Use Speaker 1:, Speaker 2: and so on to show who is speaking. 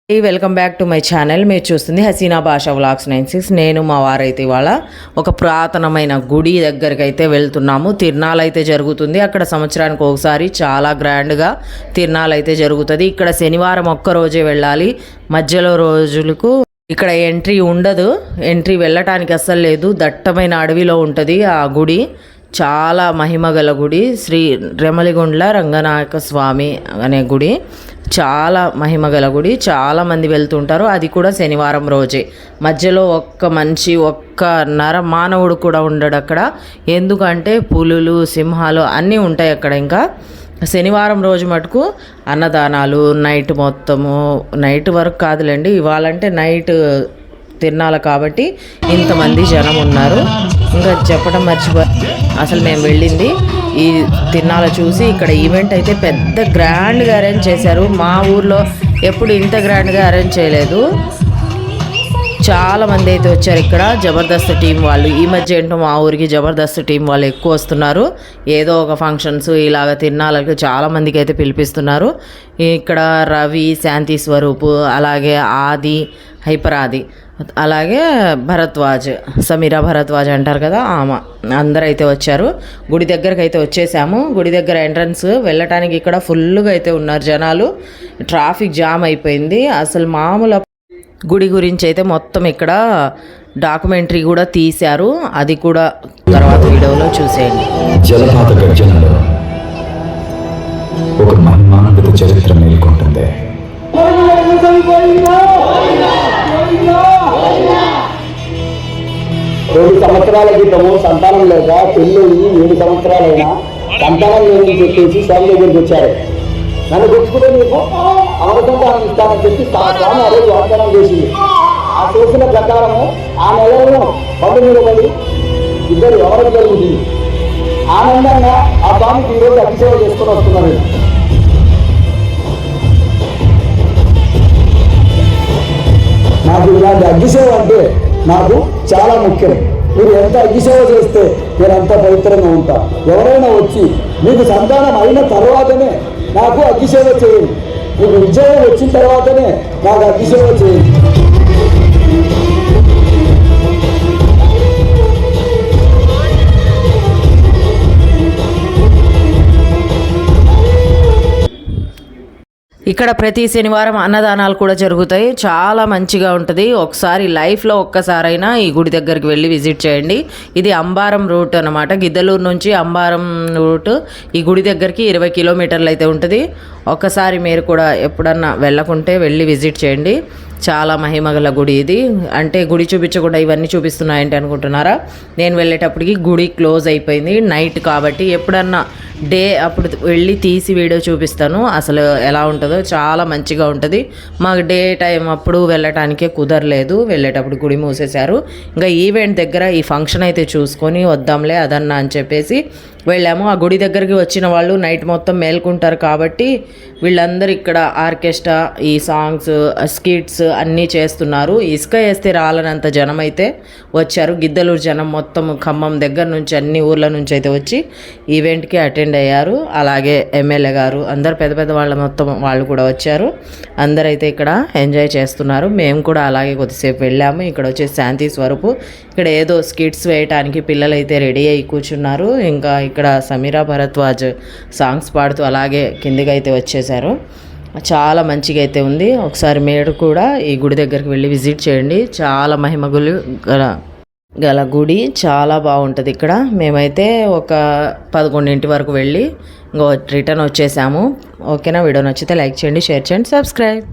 Speaker 1: Welcome back to my channel. మీరు చూస్తుంది హసీనా భాషా వ్లాగ్స్ 96. నేను మా వారైతే ఇవాళ ఒక పురాతనమైన గుడి దగ్గరికి అయితే వెళ్తున్నాము. తిరునాళ్ళు అయితే జరుగుతుంది అక్కడ. సంవత్సరానికి ఒకసారి చాలా గ్రాండ్గా తిరునాళ్ళు అయితే జరుగుతుంది. ఇక్కడ శనివారం ఒక్కరోజే వెళ్ళాలి, మధ్యలో రోజులకు ఇక్కడ ఎంట్రీ ఉండదు. ఎంట్రీ వెళ్ళటానికి అస్సలు లేదు. దట్టమైన అడవిలో ఉంటుంది ఆ గుడి. చాలా మహిమగల గుడి. శ్రీ రెమలిగుండ్ల రంగనాయక స్వామి అనే గుడి. చాలా మహిమగల గుడి. చాలామంది వెళ్తుంటారు. అది కూడా శనివారం రోజే. మధ్యలో ఒక్క మనిషి, ఒక్క నర మానవుడు కూడా ఉండడు అక్కడ. ఎందుకంటే పులులు, సింహాలు అన్నీ ఉంటాయి అక్కడ. ఇంకా శనివారం రోజు మటుకు అన్నదానాలు నైట్ మొత్తము, నైట్ వరకు కాదులేండి, ఇవాళంటే నైట్ తిరణాలు కాబట్టి ఇంతమంది జనం ఉన్నారు. ఇంకా చెప్పడం మర్చిపోయి, అసలు మేము వెళ్ళింది ఈ తిరణాలు చూసి. ఇక్కడ ఈవెంట్ అయితే పెద్ద గ్రాండ్గా అరేంజ్ చేశారు. మా ఊర్లో ఎప్పుడు ఇంత గ్రాండ్గా అరేంజ్ చేయలేదు. చాలామంది అయితే వచ్చారు ఇక్కడ. జబర్దస్త్ టీం వాళ్ళు, ఈ మధ్య ఏంటో మా ఊరికి జబర్దస్త్ టీం వాళ్ళు ఎక్కువ వస్తున్నారు. ఏదో ఒక ఫంక్షన్స్ ఇలాగ తిరణాలకు చాలామందికి అయితే పిలిపిస్తున్నారు. ఇక్కడ రవి, శాంతి స్వరూప్, అలాగే ఆది, హైపర్ ఆది, అలాగే భరద్వాజ్, సమీరా భరద్వాజ్ అంటారు కదా, ఆమె అందరూ అయితే వచ్చారు. గుడి దగ్గరకు అయితే వచ్చేసాము. గుడి దగ్గర ఎంట్రన్స్ వెళ్ళటానికి ఇక్కడ ఫుల్గా అయితే ఉన్నారు జనాలు. ట్రాఫిక్ జామ్ అయిపోయింది అసలు. మామూలు గుడి గురించి అయితే మొత్తం ఇక్కడ డాక్యుమెంటరీ కూడా తీశారు. అది కూడా తర్వాత వీడియోలో చూసేయండి.
Speaker 2: జలపాత గర్జనలో ఒక మహిమాన్విత చరిత్ర మేల్కొంటుంది.
Speaker 3: 2 సంవత్సరాల క్రితము సంతానం లేక పెళ్ళి 7 సంవత్సరాలైనా సంతానం లేదని చెప్పేసి స్వామి దగ్గరికి వచ్చారు. నన్ను గుర్తుకుంటే నీకు అవసంతానం ఇస్తానని చెప్పి స్వామి ఆ రోజు వాగ్దానం చేసింది. ఆ చేసిన ప్రకారము ఆ నెలలో బండి మీద పడి ఇద్దరు ఎవరికి జరుగుతుంది. ఆనందంగా ఆ స్వామికి ఈరోజు అభిషేక చేసుకొని వస్తున్నారు. నాకు ఇలాంటి అగ్గిసేవ అంటే నాకు చాలా ముఖ్యం. మీరు ఎంత అగ్గిసేవ చేస్తే మీరు అంత పవిత్రంగా ఉంటా. ఎవరైనా వచ్చి మీకు సంతానం అయిన తర్వాతనే నాకు అగ్గిసేవ చేయండి, మీకు విజయం వచ్చిన తర్వాతనే నాకు అగ్గిసేవ చేయండి.
Speaker 1: ఇక్కడ ప్రతి శనివారం అన్నదానాలు కూడా జరుగుతాయి. చాలా మంచిగా ఉంటుంది. ఒకసారి లైఫ్లో ఒక్కసారైనా ఈ గుడి దగ్గరికి వెళ్ళి విజిట్ చేయండి. ఇది అంబారం రూట్ అనమాట. గిద్దలూరు నుంచి అంబారం రూట్ ఈ గుడి దగ్గరికి 20 కిలోమీటర్లు అయితే ఉంటుంది. ఒక్కసారి మీరు కూడా ఎప్పుడన్నా వెళ్ళకుంటే వెళ్ళి విజిట్ చేయండి. చాలా మహిమగల గుడి ఇది. అంటే గుడి చూపించకుండా ఇవన్నీ చూపిస్తున్నాయంటే అనుకుంటున్నారా? నేను వెళ్ళేటప్పటికి గుడి క్లోజ్ అయిపోయింది, నైట్ కాబట్టి. ఎప్పుడన్నా డే అప్పుడు వెళ్ళి తీసి వీడియో చూపిస్తాను అసలు ఎలా ఉంటుందో. చాలా మంచిగా ఉంటుంది. మాకు డే టైం అప్పుడు వెళ్ళటానికే కుదరలేదు, వెళ్ళేటప్పుడు గుడి మూసేశారు. ఇంకా ఈవెంట్ దగ్గర ఈ ఫంక్షన్ అయితే చూసుకొని వద్దాంలే అదన్నా అని చెప్పేసి వెళ్ళాము. ఆ గుడి దగ్గరికి వచ్చిన వాళ్ళు నైట్ మొత్తం మేల్కుంటారు కాబట్టి వీళ్ళందరూ ఇక్కడ ఆర్కెస్ట్రా, ఈ సాంగ్స్, స్కిట్స్ అన్నీ చేస్తున్నారు. ఇసుక వేస్తే రాలనంత జనం అయితే వచ్చారు. గిద్దలూరు జనం మొత్తం ఖమ్మం దగ్గర నుంచి అన్ని ఊర్ల నుంచి అయితే వచ్చి ఈవెంట్కి అటెండ్ అయ్యారు. అలాగే ఎమ్మెల్యే గారు, అందరు పెద్ద పెద్ద వాళ్ళ మొత్తం వాళ్ళు కూడా వచ్చారు. అందరైతే ఇక్కడ ఎంజాయ్ చేస్తున్నారు. మేము కూడా అలాగే కొద్దిసేపు వెళ్ళాము. ఇక్కడ వచ్చేసి శాంతి స్వరూపు, ఇక్కడ ఏదో స్కిట్స్ వేయటానికి పిల్లలు అయితే రెడీ అయ్యి కూర్చున్నారు. ఇంకా ఇక్కడ సమీరా భరద్వాజ్ సాంగ్స్ పాడుతూ అలాగే కిందికి అయితే వచ్చేసారు. చాలా మంచిగా అయితే ఉంది. ఒకసారి మీరు కూడా ఈ గుడి దగ్గరికి వెళ్ళి విజిట్ చేయండి. చాలా మహిమగులు గల గుడి, చాలా బాగుంటుంది ఇక్కడ. మేమైతే ఒక 11 వరకు వెళ్ళి ఇంకో రిటర్న్ వచ్చేసాము. ఓకేనా? వీడియో నచ్చితే లైక్ చేయండి, షేర్ చేయండి, సబ్స్క్రైబ్.